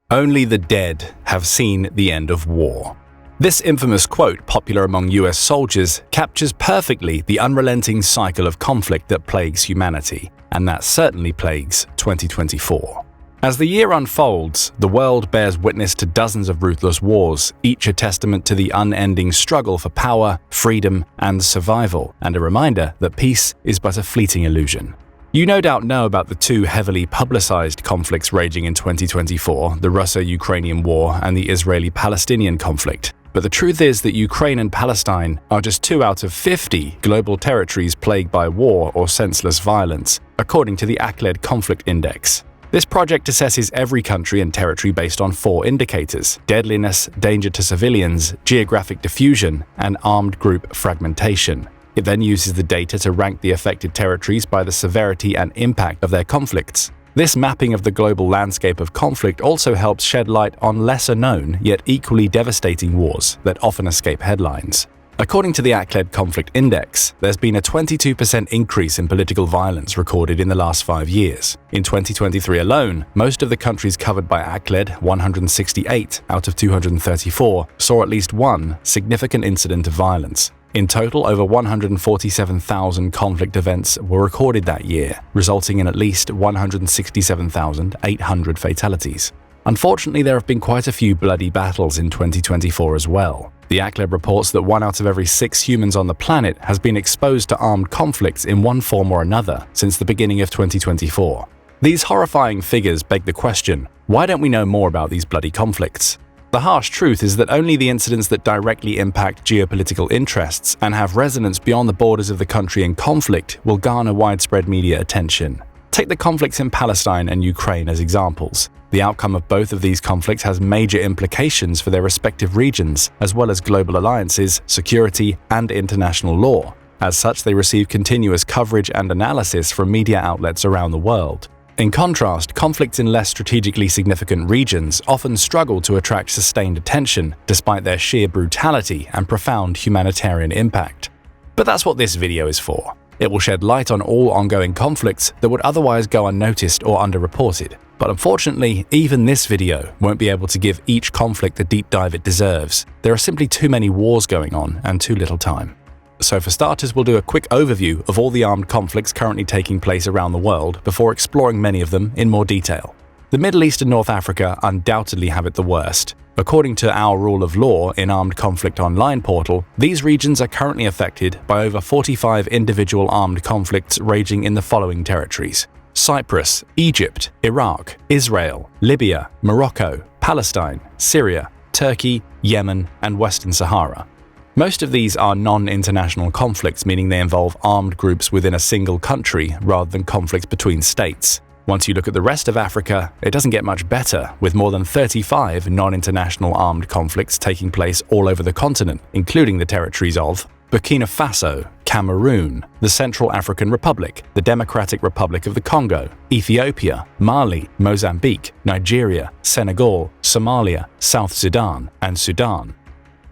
"Only the dead have seen the end of war." This infamous quote, popular among US soldiers, captures perfectly the unrelenting cycle of conflict that plagues humanity, and that certainly plagues 2024. As the year unfolds, the world bears witness to dozens of ruthless wars, each a testament to the unending struggle for power, freedom, and survival, and a reminder that peace is but a fleeting illusion. You no doubt know about the two heavily publicized conflicts raging in 2024, the Russo-Ukrainian War and the Israeli-Palestinian conflict. But the truth is that Ukraine and Palestine are just 2 out of 50 global territories plagued by war or senseless violence, according to the UNnoticed Conflict Index. This project assesses every country and territory based on 4 indicators: deadliness, danger to civilians, geographic diffusion, and armed group fragmentation. It then uses the data to rank the affected territories by the severity and impact of their conflicts. This mapping of the global landscape of conflict also helps shed light on lesser-known yet equally devastating wars that often escape headlines. According to the UNnoticed Conflict Index, there's been a 22% increase in political violence recorded in the last 5 years. In 2023 alone, most of the countries covered by UNnoticed, 168 out of 234, saw at least one significant incident of violence. In total, over 147,000 conflict events were recorded that year, resulting in at least 167,800 fatalities. Unfortunately, there have been quite a few bloody battles in 2024 as well. The UNnoticed reports that 1 out of every 6 humans on the planet has been exposed to armed conflicts in one form or another since the beginning of 2024. These horrifying figures beg the question, why don't we know more about these bloody conflicts? The harsh truth is that only the incidents that directly impact geopolitical interests and have resonance beyond the borders of the country in conflict will garner widespread media attention. Take the conflicts in Palestine and Ukraine as examples. The outcome of both of these conflicts has major implications for their respective regions, as well as global alliances, security, and international law. As such, they receive continuous coverage and analysis from media outlets around the world. In contrast, conflicts in less strategically significant regions often struggle to attract sustained attention, despite their sheer brutality and profound humanitarian impact. But that's what this video is for. It will shed light on all ongoing conflicts that would otherwise go unnoticed or underreported. But unfortunately, even this video won't be able to give each conflict the deep dive it deserves. There are simply too many wars going on and too little time. So for starters, we'll do a quick overview of all the armed conflicts currently taking place around the world before exploring many of them in more detail. The Middle East and North Africa undoubtedly have it the worst. According to Our Rule of Law in Armed Conflict Online portal, these regions are currently affected by over 45 individual armed conflicts raging in the following territories: Cyprus, Egypt, Iraq, Israel, Libya, Morocco, Palestine, Syria, Turkey, Yemen, and Western Sahara. Most of these are non-international conflicts, meaning they involve armed groups within a single country rather than conflicts between states. Once you look at the rest of Africa, it doesn't get much better, with more than 35 non-international armed conflicts taking place all over the continent, including the territories of Burkina Faso, Cameroon, the Central African Republic, the Democratic Republic of the Congo, Ethiopia, Mali, Mozambique, Nigeria, Senegal, Somalia, South Sudan, and Sudan.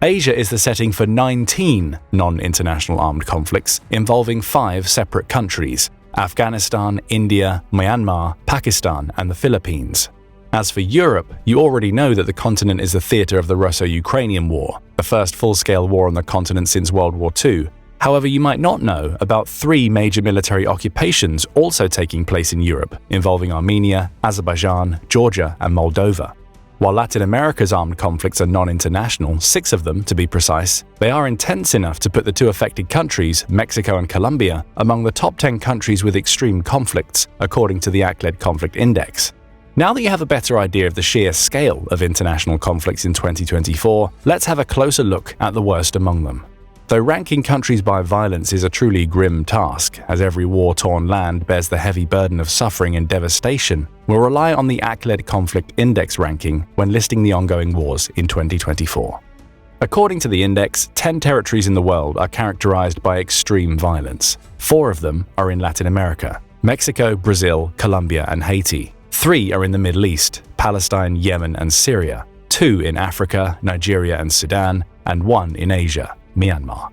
Asia is the setting for 19 non-international armed conflicts involving 5 separate countries: Afghanistan, India, Myanmar, Pakistan, and the Philippines. As for Europe, you already know that the continent is the theater of the Russo-Ukrainian War, the first full-scale war on the continent since World War II. However, you might not know about 3 major military occupations also taking place in Europe, involving Armenia, Azerbaijan, Georgia, and Moldova. While Latin America's armed conflicts are non-international, 6 of them to be precise, they are intense enough to put the 2 affected countries, Mexico and Colombia, among the top 10 countries with extreme conflicts, according to the UNnoticed Conflict Index. Now that you have a better idea of the sheer scale of international conflicts in 2024, let's have a closer look at the worst among them. Though ranking countries by violence is a truly grim task, as every war-torn land bears the heavy burden of suffering and devastation, we'll rely on the UNnoticed Conflict Index ranking when listing the ongoing wars in 2024. According to the index, 10 territories in the world are characterized by extreme violence. 4 of them are in Latin America: Mexico, Brazil, Colombia, and Haiti. 3 are in the Middle East: Palestine, Yemen, and Syria. 2 in Africa, Nigeria and Sudan, and 1 in Asia, Myanmar.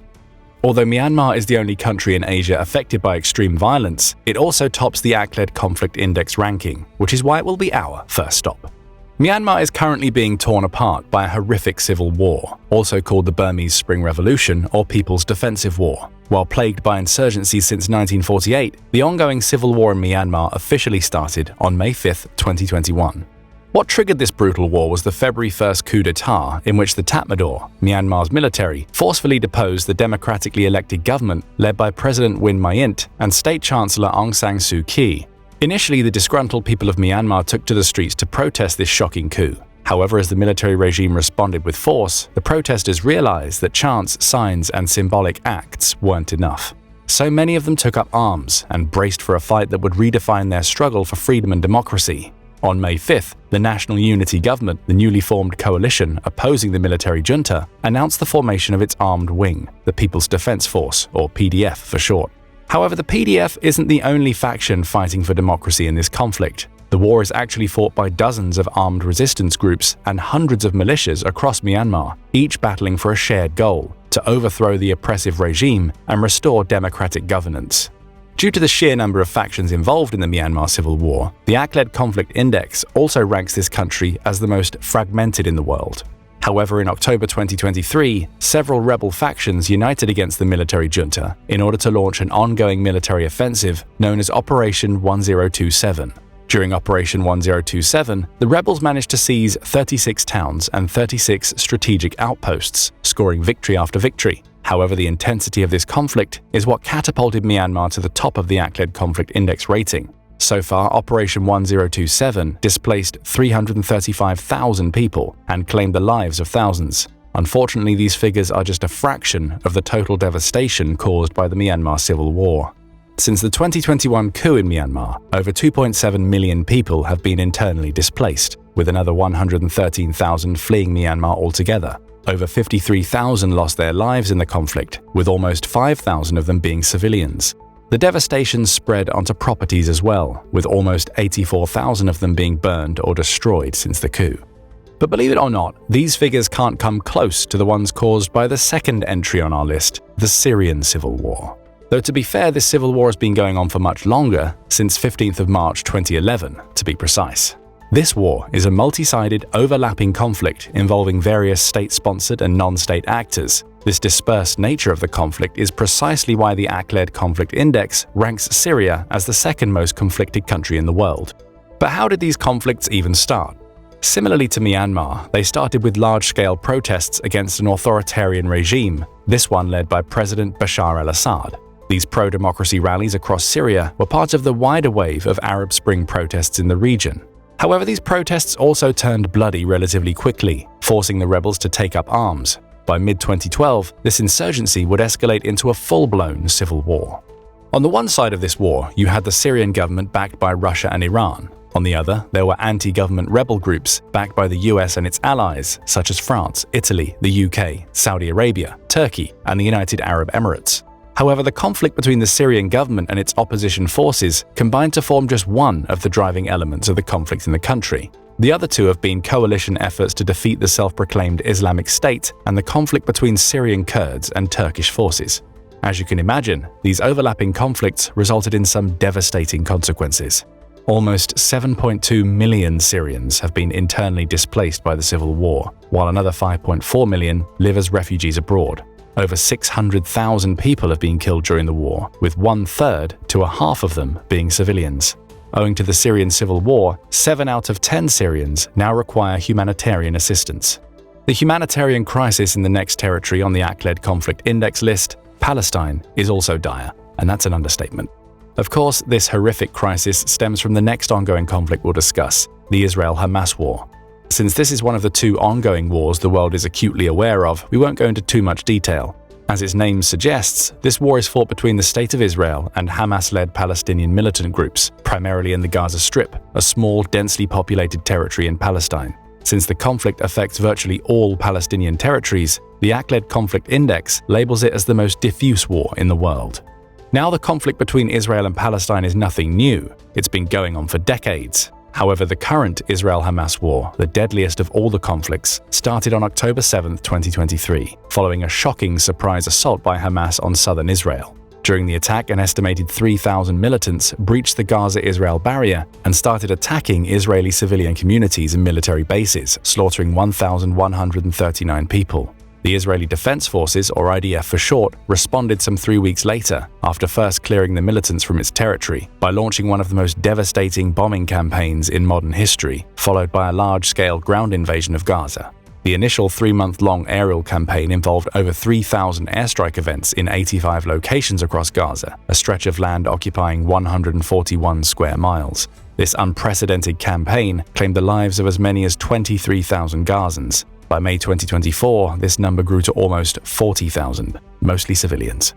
Although Myanmar is the only country in Asia affected by extreme violence, it also tops the UNnoticed Conflict Index ranking, which is why it will be our first stop. Myanmar is currently being torn apart by a horrific civil war, also called the Burmese Spring Revolution or People's Defensive War. While plagued by insurgency since 1948, the ongoing civil war in Myanmar officially started on May 5, 2021. What triggered this brutal war was the February 1st coup d'etat in which the Tatmadaw, Myanmar's military, forcefully deposed the democratically elected government led by President Win Myint and State Chancellor Aung San Suu Kyi. Initially, the disgruntled people of Myanmar took to the streets to protest this shocking coup. However, as the military regime responded with force, the protesters realized that chants, signs, and symbolic acts weren't enough. So many of them took up arms and braced for a fight that would redefine their struggle for freedom and democracy. On May 5th, the National Unity Government, the newly formed coalition opposing the military junta, announced the formation of its armed wing, the People's Defense Force, or PDF for short. However, the PDF isn't the only faction fighting for democracy in this conflict. The war is actually fought by dozens of armed resistance groups and hundreds of militias across Myanmar, each battling for a shared goal: to overthrow the oppressive regime and restore democratic governance. Due to the sheer number of factions involved in the Myanmar civil war, the ACLED Conflict Index also ranks this country as the most fragmented in the world. However, in October 2023, several rebel factions united against the military junta in order to launch an ongoing military offensive known as Operation 1027. During Operation 1027, the rebels managed to seize 36 towns and 36 strategic outposts, scoring victory after victory. However, the intensity of this conflict is what catapulted Myanmar to the top of the ACLED Conflict Index rating. So far, Operation 1027 displaced 335,000 people and claimed the lives of thousands. Unfortunately, these figures are just a fraction of the total devastation caused by the Myanmar civil war. Since the 2021 coup in Myanmar, over 2.7 million people have been internally displaced, with another 113,000 fleeing Myanmar altogether. Over 53,000 lost their lives in the conflict, with almost 5,000 of them being civilians. The devastation spread onto properties as well, with almost 84,000 of them being burned or destroyed since the coup. But believe it or not, these figures can't come close to the ones caused by the second entry on our list, the Syrian civil war. Though to be fair, this civil war has been going on for much longer, since 15th of March 2011, to be precise. This war is a multi-sided, overlapping conflict involving various state-sponsored and non-state actors. This dispersed nature of the conflict is precisely why the ACLED Conflict Index ranks Syria as the second most conflicted country in the world. But how did these conflicts even start? Similarly to Myanmar, they started with large-scale protests against an authoritarian regime, this one led by President Bashar al-Assad. These pro-democracy rallies across Syria were part of the wider wave of Arab Spring protests in the region. However, these protests also turned bloody relatively quickly, forcing the rebels to take up arms. By mid-2012, this insurgency would escalate into a full-blown civil war. On the one side of this war, you had the Syrian government backed by Russia and Iran. On the other, there were anti-government rebel groups backed by the US and its allies, such as France, Italy, the UK, Saudi Arabia, Turkey, and the United Arab Emirates. However, the conflict between the Syrian government and its opposition forces combined to form just one of the driving elements of the conflict in the country. The other two have been coalition efforts to defeat the self-proclaimed Islamic State and the conflict between Syrian Kurds and Turkish forces. As you can imagine, these overlapping conflicts resulted in some devastating consequences. Almost 7.2 million Syrians have been internally displaced by the civil war, while another 5.4 million live as refugees abroad. Over 600,000 people have been killed during the war, with 1/3 to a half of them being civilians. Owing to the Syrian civil war, 7 out of 10 Syrians now require humanitarian assistance. The humanitarian crisis in the next territory on the ACLED Conflict Index list, Palestine, is also dire, and that's an understatement. Of course, this horrific crisis stems from the next ongoing conflict we'll discuss, the Israel-Hamas war. Since this is one of the 2 ongoing wars the world is acutely aware of, we won't go into too much detail. As its name suggests, this war is fought between the State of Israel and Hamas-led Palestinian militant groups, primarily in the Gaza Strip, a small, densely populated territory in Palestine. Since the conflict affects virtually all Palestinian territories, the ACLED Conflict Index labels it as the most diffuse war in the world. Now, the conflict between Israel and Palestine is nothing new. It's been going on for decades. However, the current Israel-Hamas war, the deadliest of all the conflicts, started on October 7, 2023, following a shocking surprise assault by Hamas on southern Israel. During the attack, an estimated 3,000 militants breached the Gaza-Israel barrier and started attacking Israeli civilian communities and military bases, slaughtering 1,139 people. The Israeli Defense Forces, or IDF for short, responded some 3 weeks later, after first clearing the militants from its territory, by launching one of the most devastating bombing campaigns in modern history, followed by a large-scale ground invasion of Gaza. The initial 3-month-long aerial campaign involved over 3,000 airstrike events in 85 locations across Gaza, a stretch of land occupying 141 square miles. This unprecedented campaign claimed the lives of as many as 23,000 Gazans. By May 2024, this number grew to almost 40,000, mostly civilians.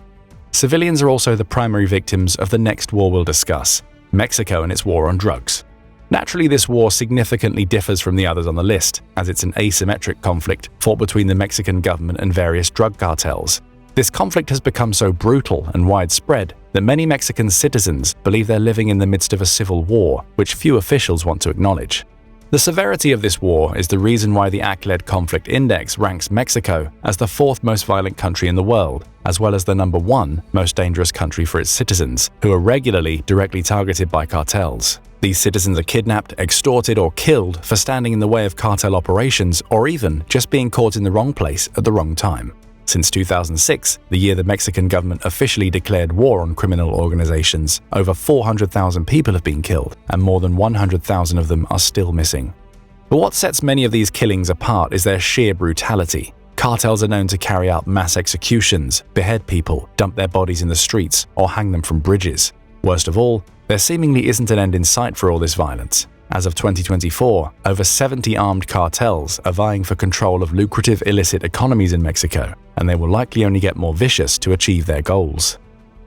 Civilians are also the primary victims of the next war we'll discuss, Mexico and its war on drugs. Naturally, this war significantly differs from the others on the list, as it's an asymmetric conflict fought between the Mexican government and various drug cartels. This conflict has become so brutal and widespread that many Mexican citizens believe they're living in the midst of a civil war, which few officials want to acknowledge. The severity of this war is the reason why the ACLED Conflict Index ranks Mexico as the 4th most violent country in the world, as well as the number 1 most dangerous country for its citizens, who are regularly directly targeted by cartels. These citizens are kidnapped, extorted, or killed for standing in the way of cartel operations, or even just being caught in the wrong place at the wrong time. Since 2006, the year the Mexican government officially declared war on criminal organizations, over 400,000 people have been killed, and more than 100,000 of them are still missing. But what sets many of these killings apart is their sheer brutality. Cartels are known to carry out mass executions, behead people, dump their bodies in the streets, or hang them from bridges. Worst of all, there seemingly isn't an end in sight for all this violence. As of 2024, over 70 armed cartels are vying for control of lucrative illicit economies in Mexico, and they will likely only get more vicious to achieve their goals.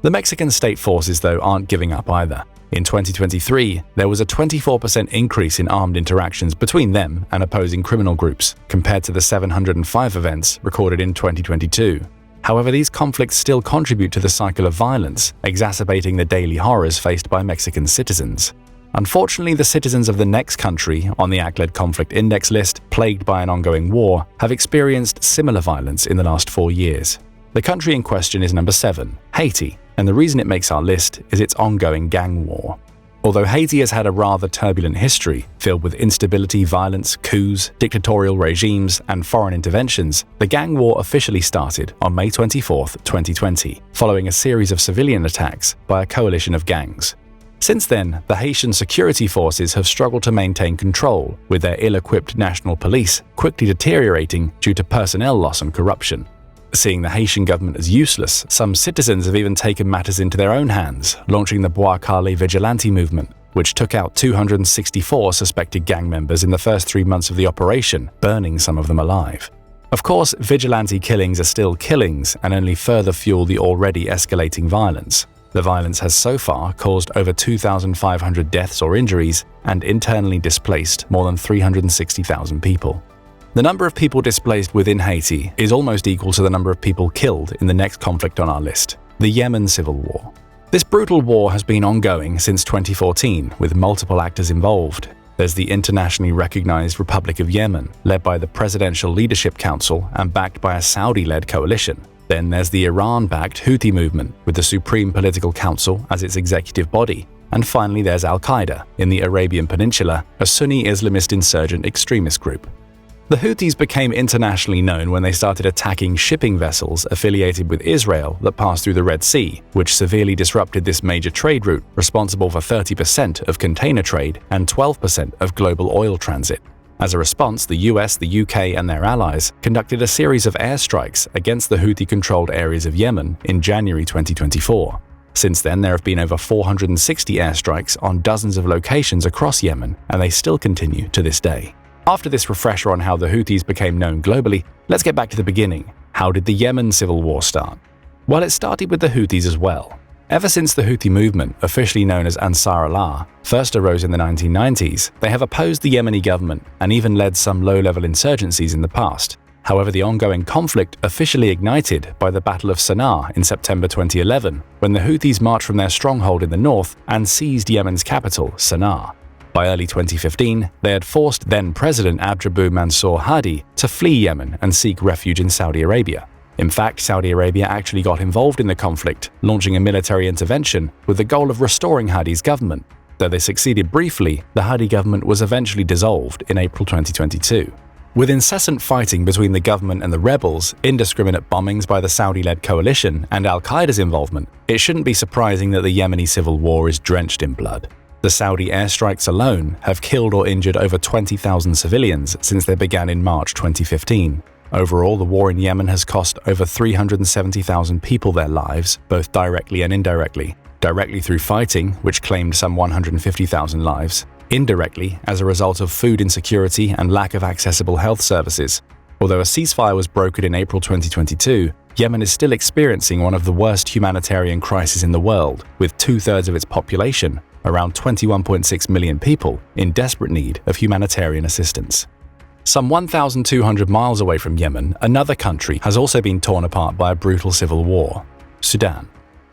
The Mexican state forces, though, aren't giving up either. In 2023, there was a 24% increase in armed interactions between them and opposing criminal groups, compared to the 705 events recorded in 2022. However, these conflicts still contribute to the cycle of violence, exacerbating the daily horrors faced by Mexican citizens. Unfortunately, the citizens of the next country on the ACLED Conflict Index list, plagued by an ongoing war, have experienced similar violence in the last 4 years. The country in question is number 7, Haiti, and the reason it makes our list is its ongoing gang war. Although Haiti has had a rather turbulent history, filled with instability, violence, coups, dictatorial regimes, and foreign interventions, the gang war officially started on May 24, 2020, following a series of civilian attacks by a coalition of gangs. Since then, the Haitian security forces have struggled to maintain control, with their ill-equipped national police quickly deteriorating due to personnel loss and corruption. Seeing the Haitian government as useless, some citizens have even taken matters into their own hands, launching the Bois Carré vigilante movement, which took out 264 suspected gang members in the first 3 months of the operation, burning some of them alive. Of course, vigilante killings are still killings and only further fuel the already escalating violence. The violence has so far caused over 2,500 deaths or injuries and internally displaced more than 360,000 people. The number of people displaced within Haiti is almost equal to the number of people killed in the next conflict on our list, the Yemen Civil War. This brutal war has been ongoing since 2014, with multiple actors involved. There's the internationally recognized Republic of Yemen, led by the Presidential Leadership Council and backed by a Saudi-led coalition. Then there's the Iran-backed Houthi movement, with the Supreme Political Council as its executive body. And finally there's Al-Qaeda in the Arabian Peninsula, a Sunni Islamist insurgent extremist group. The Houthis became internationally known when they started attacking shipping vessels affiliated with Israel that passed through the Red Sea, which severely disrupted this major trade route responsible for 30% of container trade and 12% of global oil transit. As a response, the US, the UK, and their allies conducted a series of airstrikes against the Houthi-controlled areas of Yemen in January 2024. Since then, there have been over 460 airstrikes on dozens of locations across Yemen, and they still continue to this day. After this refresher on how the Houthis became known globally, let's get back to the beginning. How did the Yemen Civil War start? Well, it started with the Houthis as well. Ever since the Houthi movement, officially known as Ansar Allah, first arose in the 1990s, they have opposed the Yemeni government and even led some low-level insurgencies in the past. However, the ongoing conflict officially ignited by the Battle of Sana'a in September 2011, when the Houthis marched from their stronghold in the north and seized Yemen's capital, Sana'a. By early 2015, they had forced then-President Abdrabbu Mansour Hadi to flee Yemen and seek refuge in Saudi Arabia. In fact, Saudi Arabia actually got involved in the conflict, launching a military intervention with the goal of restoring Hadi's government. Though they succeeded briefly, the Hadi government was eventually dissolved in April 2022. With incessant fighting between the government and the rebels, indiscriminate bombings by the Saudi-led coalition, and al-Qaeda's involvement, it shouldn't be surprising that the Yemeni civil war is drenched in blood. The Saudi airstrikes alone have killed or injured over 20,000 civilians since they began in March 2015. Overall, the war in Yemen has cost over 370,000 people their lives, both directly and indirectly. Directly through fighting, which claimed some 150,000 lives. Indirectly, as a result of food insecurity and lack of accessible health services. Although a ceasefire was brokered in April 2022, Yemen is still experiencing one of the worst humanitarian crises in the world, with 2/3 of its population, around 21.6 million people, in desperate need of humanitarian assistance. Some 1,200 miles away from Yemen, another country has also been torn apart by a brutal civil war: Sudan.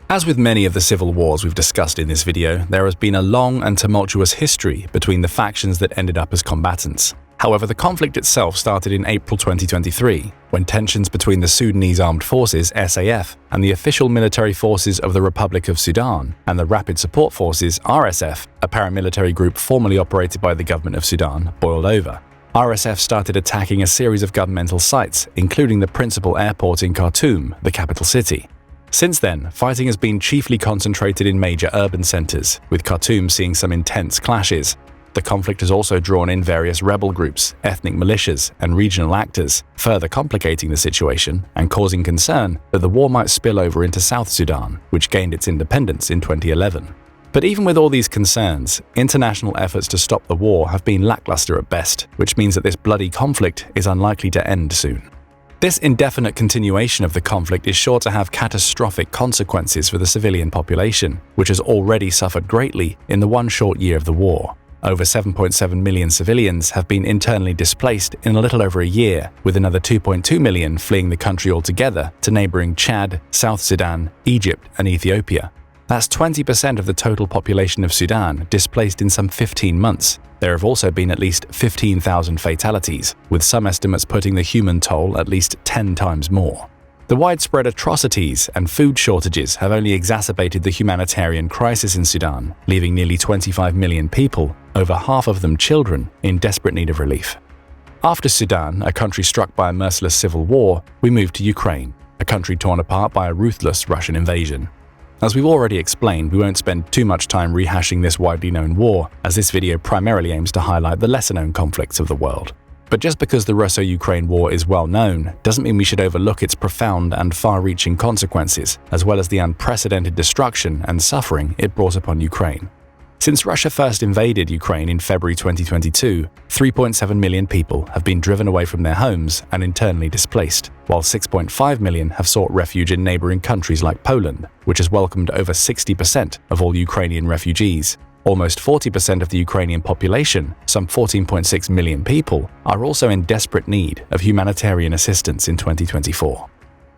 As with many of the civil wars we've discussed in this video, there has been a long and tumultuous history between the factions that ended up as combatants. However, the conflict itself started in April 2023, when tensions between the Sudanese Armed Forces (SAF) and the official military forces of the Republic of Sudan and the Rapid Support Forces (RSF), a paramilitary group formerly operated by the government of Sudan, boiled over. RSF started attacking a series of governmental sites, including the principal airport in Khartoum, the capital city. Since then, fighting has been chiefly concentrated in major urban centers, with Khartoum seeing some intense clashes. The conflict has also drawn in various rebel groups, ethnic militias, and regional actors, further complicating the situation and causing concern that the war might spill over into South Sudan, which gained its independence in 2011. But even with all these concerns, international efforts to stop the war have been lackluster at best, which means that this bloody conflict is unlikely to end soon. This indefinite continuation of the conflict is sure to have catastrophic consequences for the civilian population, which has already suffered greatly in the one short year of the war. Over 7.7 million civilians have been internally displaced in a little over a year, with another 2.2 million fleeing the country altogether to neighboring Chad, South Sudan, Egypt, and Ethiopia. That's 20% of the total population of Sudan displaced in some 15 months. There have also been at least 15,000 fatalities, with some estimates putting the human toll at least 10 times more. The widespread atrocities and food shortages have only exacerbated the humanitarian crisis in Sudan, leaving nearly 25 million people, over half of them children, in desperate need of relief. After Sudan, a country struck by a merciless civil war, we moved to Ukraine, a country torn apart by a ruthless Russian invasion. As we've already explained, we won't spend too much time rehashing this widely known war, as this video primarily aims to highlight the lesser-known conflicts of the world. But just because the Russo-Ukrainian War is well known, doesn't mean we should overlook its profound and far-reaching consequences, as well as the unprecedented destruction and suffering it brought upon Ukraine. Since Russia first invaded Ukraine in February 2022, 3.7 million people have been driven away from their homes and internally displaced, while 6.5 million have sought refuge in neighboring countries like Poland, which has welcomed over 60% of all Ukrainian refugees. Almost 40% of the Ukrainian population, some 14.6 million people, are also in desperate need of humanitarian assistance in 2024.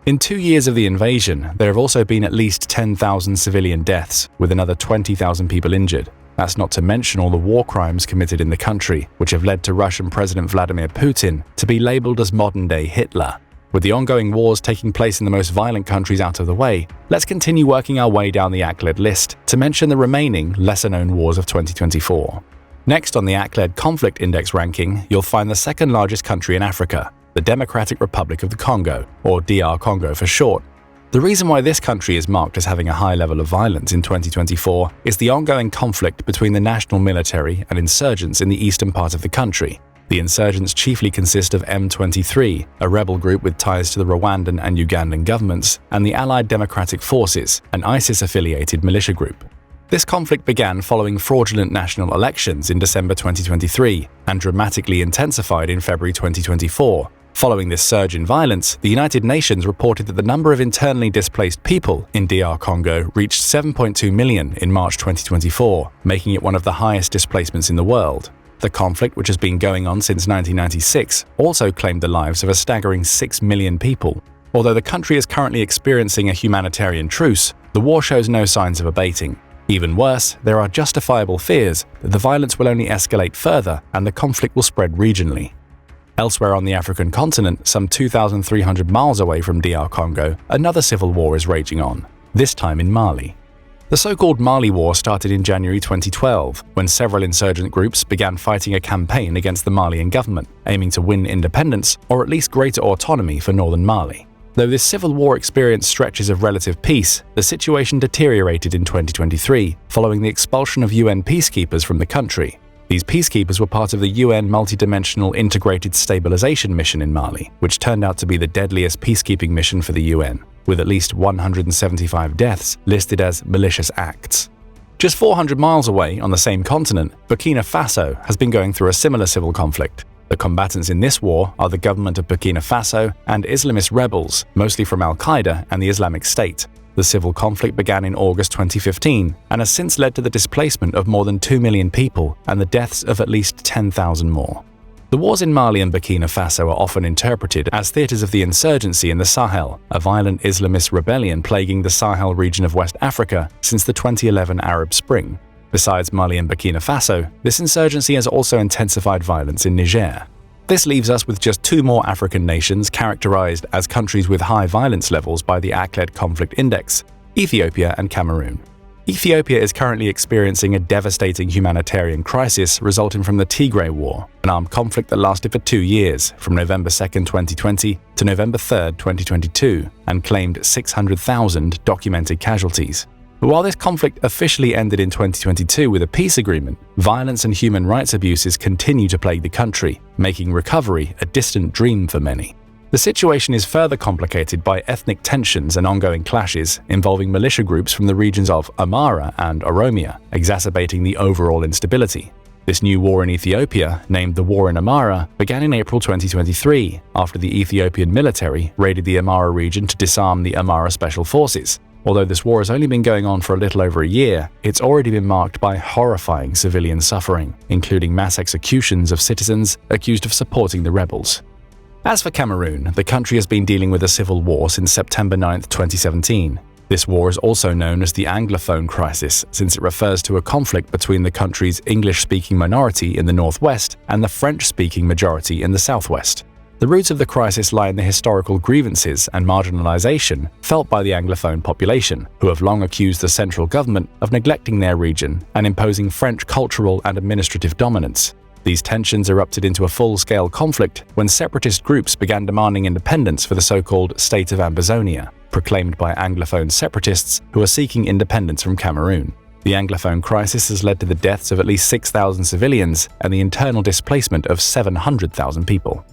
In 2 years of the invasion, there have also been at least 10,000 civilian deaths, with another 20,000 people injured. That's not to mention all the war crimes committed in the country, which have led to Russian President Vladimir Putin to be labeled as modern-day Hitler. With the ongoing wars taking place in the most violent countries out of the way, let's continue working our way down the ACLED list to mention the remaining lesser-known wars of 2024. Next on the ACLED Conflict Index ranking, you'll find the second largest country in Africa, the Democratic Republic of the Congo, or DR Congo for short. The reason why this country is marked as having a high level of violence in 2024 is the ongoing conflict between the national military and insurgents in the eastern part of the country. The insurgents chiefly consist of M23, a rebel group with ties to the Rwandan and Ugandan governments, and the Allied Democratic Forces, an ISIS-affiliated militia group. This conflict began following fraudulent national elections in December 2023 and dramatically intensified in February 2024. Following this surge in violence, the United Nations reported that the number of internally displaced people in DR Congo reached 7.2 million in March 2024, making it one of the highest displacements in the world. The conflict, which has been going on since 1996, also claimed the lives of a staggering 6 million people. Although the country is currently experiencing a humanitarian truce, the war shows no signs of abating. Even worse, there are justifiable fears that the violence will only escalate further and the conflict will spread regionally. Elsewhere on the African continent, some 2,300 miles away from DR Congo, another civil war is raging on, this time in Mali. The so-called Mali War started in January 2012, when several insurgent groups began fighting a campaign against the Malian government, aiming to win independence or at least greater autonomy for northern Mali. Though this civil war experienced stretches of relative peace, the situation deteriorated in 2023 following the expulsion of UN peacekeepers from the country. These peacekeepers were part of the UN multidimensional integrated stabilization mission in Mali, which turned out to be the deadliest peacekeeping mission for the UN, with at least 175 deaths listed as malicious acts. Just 400 miles away on the same continent, Burkina Faso has been going through a similar civil conflict. The combatants in this war are the government of Burkina Faso and Islamist rebels, mostly from Al-Qaeda and the Islamic State. The civil conflict began in August 2015 and has since led to the displacement of more than 2 million people and the deaths of at least 10,000 more. The wars in Mali and Burkina Faso are often interpreted as theaters of the insurgency in the Sahel, a violent Islamist rebellion plaguing the Sahel region of West Africa since the 2011 Arab Spring. Besides Mali and Burkina Faso, this insurgency has also intensified violence in Niger. This leaves us with just 2 more African nations characterized as countries with high violence levels by the ACLED Conflict Index: Ethiopia and Cameroon. Ethiopia is currently experiencing a devastating humanitarian crisis resulting from the Tigray War, an armed conflict that lasted for 2 years, from November 2, 2020 to November 3, 2022, and claimed 600,000 documented casualties. But while this conflict officially ended in 2022 with a peace agreement, violence and human rights abuses continue to plague the country, making recovery a distant dream for many. The situation is further complicated by ethnic tensions and ongoing clashes involving militia groups from the regions of Amhara and Oromia, exacerbating the overall instability. This new war in Ethiopia, named the War in Amhara, began in April 2023 after the Ethiopian military raided the Amhara region to disarm the Amhara Special Forces. Although this war has only been going on for a little over a year, it's already been marked by horrifying civilian suffering, including mass executions of citizens accused of supporting the rebels. As for Cameroon, the country has been dealing with a civil war since September 9, 2017. This war is also known as the Anglophone crisis, since it refers to a conflict between the country's English-speaking minority in the northwest and the French-speaking majority in the southwest. The roots of the crisis lie in the historical grievances and marginalization felt by the Anglophone population, who have long accused the central government of neglecting their region and imposing French cultural and administrative dominance. These tensions erupted into a full-scale conflict when separatist groups began demanding independence for the so-called State of Ambazonia, proclaimed by Anglophone separatists who are seeking independence from Cameroon. The Anglophone crisis has led to the deaths of at least 6,000 civilians and the internal displacement of 700,000 people.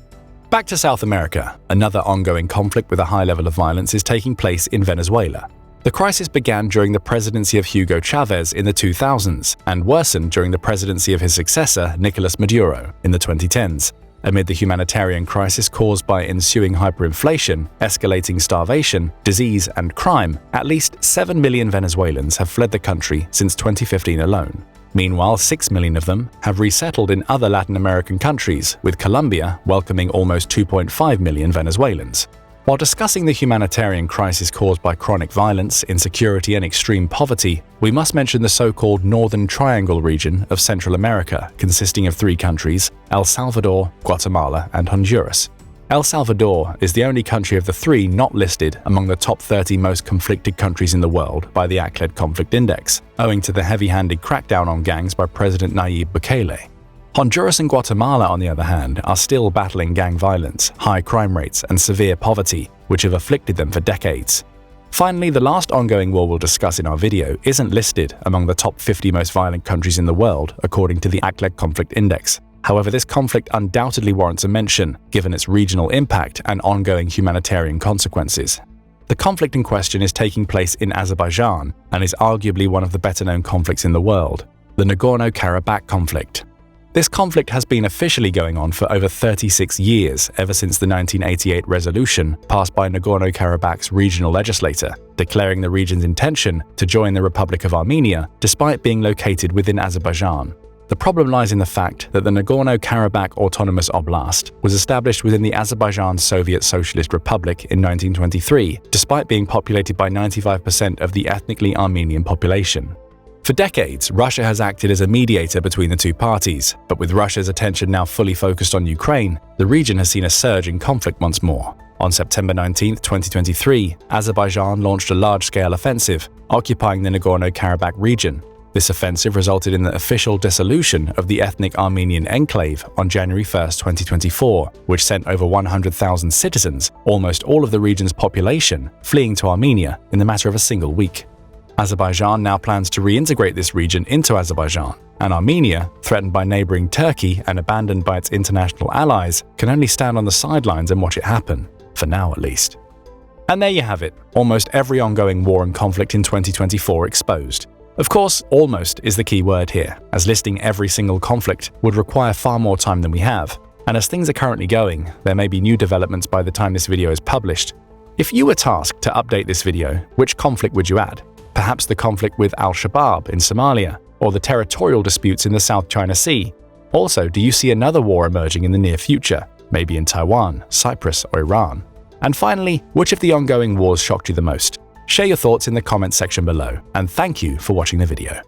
Back to South America, another ongoing conflict with a high level of violence is taking place in Venezuela. The crisis began during the presidency of Hugo Chavez in the 2000s and worsened during the presidency of his successor, Nicolas Maduro, in the 2010s. Amid the humanitarian crisis caused by ensuing hyperinflation, escalating starvation, disease, and crime, at least 7 million Venezuelans have fled the country since 2015 alone. Meanwhile, 6 million of them have resettled in other Latin American countries, with Colombia welcoming almost 2.5 million Venezuelans. While discussing the humanitarian crisis caused by chronic violence, insecurity, and extreme poverty, we must mention the so-called Northern Triangle region of Central America, consisting of 3 countries: El Salvador, Guatemala, and Honduras. El Salvador is the only country of the 3 not listed among the top 30 most conflicted countries in the world by the ACLED Conflict Index, owing to the heavy-handed crackdown on gangs by President Nayib Bukele. Honduras and Guatemala, on the other hand, are still battling gang violence, high crime rates, and severe poverty, which have afflicted them for decades. Finally, the last ongoing war we'll discuss in our video isn't listed among the top 50 most violent countries in the world, according to the ACLED Conflict Index. However, this conflict undoubtedly warrants a mention, given its regional impact and ongoing humanitarian consequences. The conflict in question is taking place in Azerbaijan and is arguably one of the better-known conflicts in the world, the Nagorno-Karabakh conflict. This conflict has been officially going on for over 36 years, ever since the 1988 resolution passed by Nagorno-Karabakh's regional legislator, declaring the region's intention to join the Republic of Armenia despite being located within Azerbaijan. The problem lies in the fact that the Nagorno-Karabakh Autonomous Oblast was established within the Azerbaijan Soviet Socialist Republic in 1923, despite being populated by 95% of the ethnically Armenian population. For decades, Russia has acted as a mediator between the two parties, but with Russia's attention now fully focused on Ukraine, the region has seen a surge in conflict once more. On September 19, 2023, Azerbaijan launched a large-scale offensive, occupying the Nagorno-Karabakh region. This offensive resulted in the official dissolution of the ethnic Armenian enclave on January 1, 2024, which sent over 100,000 citizens, almost all of the region's population, fleeing to Armenia in the matter of a single week. Azerbaijan now plans to reintegrate this region into Azerbaijan, and Armenia, threatened by neighboring Turkey and abandoned by its international allies, can only stand on the sidelines and watch it happen, for now at least. And there you have it, almost every ongoing war and conflict in 2024 exposed. Of course, almost is the key word here, as listing every single conflict would require far more time than we have, and as things are currently going, there may be new developments by the time this video is published. If you were tasked to update this video, which conflict would you add? Perhaps the conflict with Al-Shabaab in Somalia, or the territorial disputes in the South China Sea? Also, do you see another war emerging in the near future, maybe in Taiwan, Cyprus, or Iran? And finally, which of the ongoing wars shocked you the most? Share your thoughts in the comments section below, and thank you for watching the video.